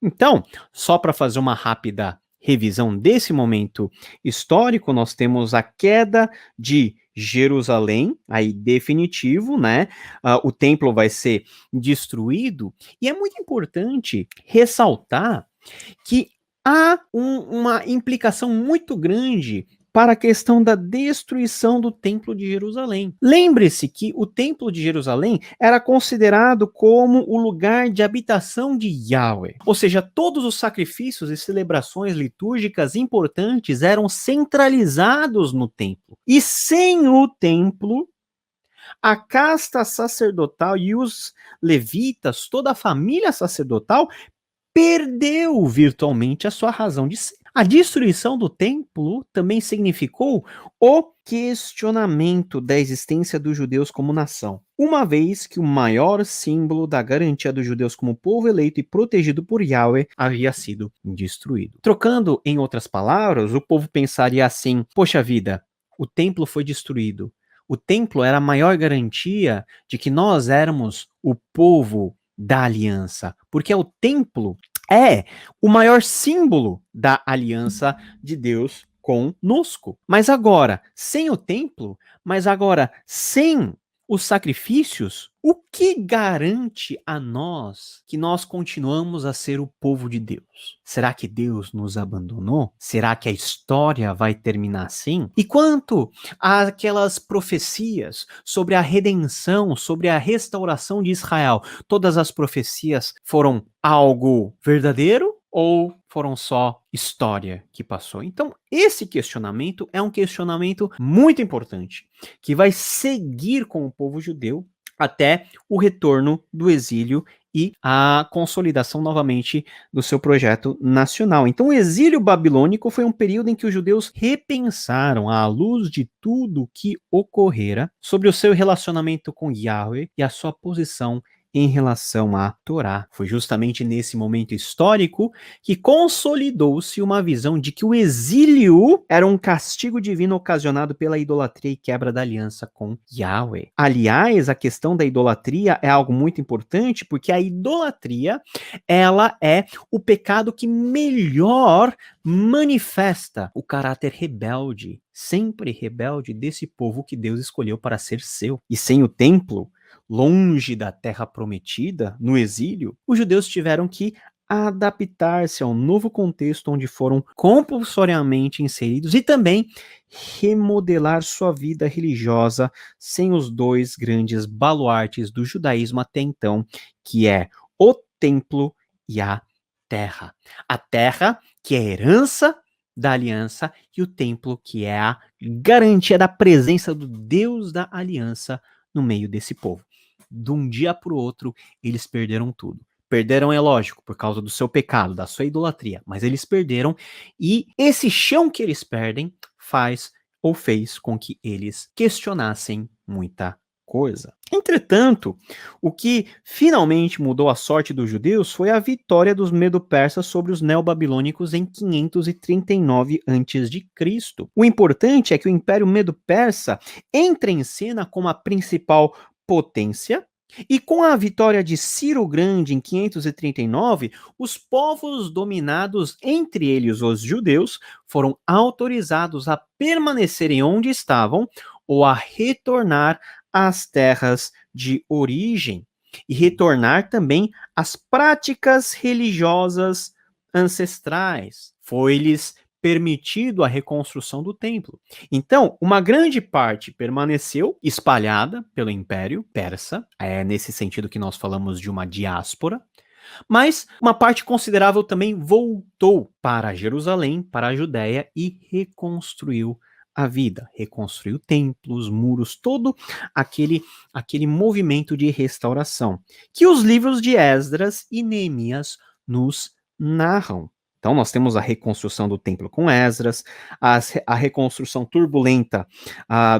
Então, só para fazer uma rápida revisão desse momento histórico, nós temos a queda de Jerusalém, aí definitivo, né? O templo vai ser destruído, e é muito importante ressaltar que há uma implicação muito grande para a questão da destruição do Templo de Jerusalém. Lembre-se que o Templo de Jerusalém era considerado como o lugar de habitação de Yahweh, ou seja, todos os sacrifícios e celebrações litúrgicas importantes eram centralizados no templo. E sem o templo, a casta sacerdotal e os levitas, toda a família sacerdotal, perdeu virtualmente a sua razão de ser. A destruição do templo também significou o questionamento da existência dos judeus como nação, uma vez que o maior símbolo da garantia dos judeus como povo eleito e protegido por Yahweh havia sido destruído. Trocando em outras palavras, o povo pensaria assim: poxa vida, o templo foi destruído. O templo era a maior garantia de que nós éramos o povo da aliança, porque o templo é o maior símbolo da aliança de Deus conosco. Mas agora, sem o templo, mas agora sem os sacrifícios, o que garante a nós que nós continuamos a ser o povo de Deus? Será que Deus nos abandonou? Será que a história vai terminar assim? E quanto àquelas profecias sobre a redenção, sobre a restauração de Israel, todas as profecias foram algo verdadeiro ou foram só história que passou? Então, esse questionamento é um questionamento muito importante, que vai seguir com o povo judeu até o retorno do exílio e a consolidação novamente do seu projeto nacional. Então, o exílio babilônico foi um período em que os judeus repensaram, à luz de tudo que ocorrera, sobre o seu relacionamento com Yahweh e a sua posição em relação à Torá. Foi justamente nesse momento histórico que consolidou-se uma visão de que o exílio era um castigo divino ocasionado pela idolatria e quebra da aliança com Yahweh. Aliás, a questão da idolatria é algo muito importante, porque a idolatria, ela é o pecado que melhor manifesta o caráter rebelde, sempre rebelde, desse povo que Deus escolheu para ser seu. E sem o templo, longe da terra prometida, no exílio, os judeus tiveram que adaptar-se ao novo contexto onde foram compulsoriamente inseridos e também remodelar sua vida religiosa sem os dois grandes baluartes do judaísmo até então, que é o templo e a terra. A terra, que é a herança da aliança, e o templo, que é a garantia da presença do Deus da aliança no meio desse povo. De um dia para o outro, eles perderam tudo. Perderam, é lógico, por causa do seu pecado, da sua idolatria, mas eles perderam, e esse chão que eles perdem faz ou fez com que eles questionassem muita coisa. Entretanto, o que finalmente mudou a sorte dos judeus foi a vitória dos medo-persas sobre os neobabilônicos em 539 a.C. O importante é que o Império Medo-Persa entra em cena como a principal potência, e com a vitória de Ciro o Grande em 539, os povos dominados, entre eles os judeus, foram autorizados a permanecerem onde estavam ou a retornar às terras de origem e retornar também às práticas religiosas ancestrais. Foi-lhes permitido a reconstrução do templo. Então, uma grande parte permaneceu espalhada pelo Império Persa, é nesse sentido que nós falamos de uma diáspora, mas uma parte considerável também voltou para Jerusalém, para a Judéia, e reconstruiu a vida, reconstruiu templos, muros, todo aquele movimento de restauração que os livros de Esdras e Neemias nos narram. Então, nós temos a reconstrução do templo com Esdras, a reconstrução turbulenta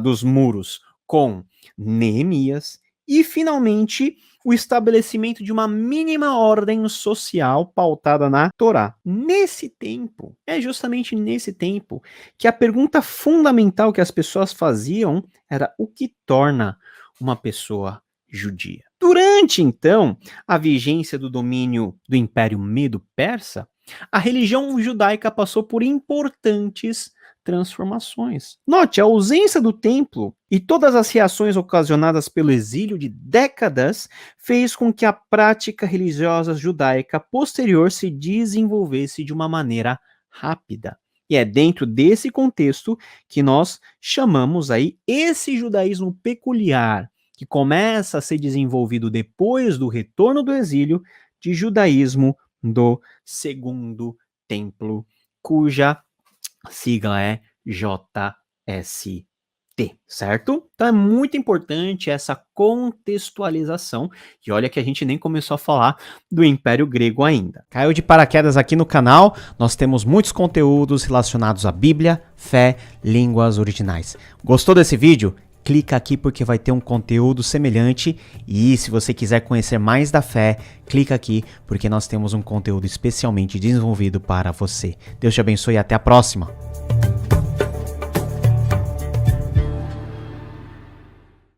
dos muros com Neemias, e, finalmente, o estabelecimento de uma mínima ordem social pautada na Torá. Nesse tempo, é justamente nesse tempo, que a pergunta fundamental que as pessoas faziam era: o que torna uma pessoa judia? Durante, então, a vigência do domínio do Império Medo-Persa, a religião judaica passou por importantes transformações. Note, a ausência do templo e todas as reações ocasionadas pelo exílio de décadas fez com que a prática religiosa judaica posterior se desenvolvesse de uma maneira rápida. E é dentro desse contexto que nós chamamos aí esse judaísmo peculiar, que começa a ser desenvolvido depois do retorno do exílio, de judaísmo do Segundo Templo, cuja sigla é JST, certo? Então é muito importante essa contextualização, e olha que a gente nem começou a falar do Império Grego ainda. Caiu de paraquedas aqui no canal, nós temos muitos conteúdos relacionados à Bíblia, fé, línguas originais. Gostou desse vídeo? Clica aqui porque vai ter um conteúdo semelhante, e se você quiser conhecer mais da fé, clica aqui porque nós temos um conteúdo especialmente desenvolvido para você. Deus te abençoe e até a próxima!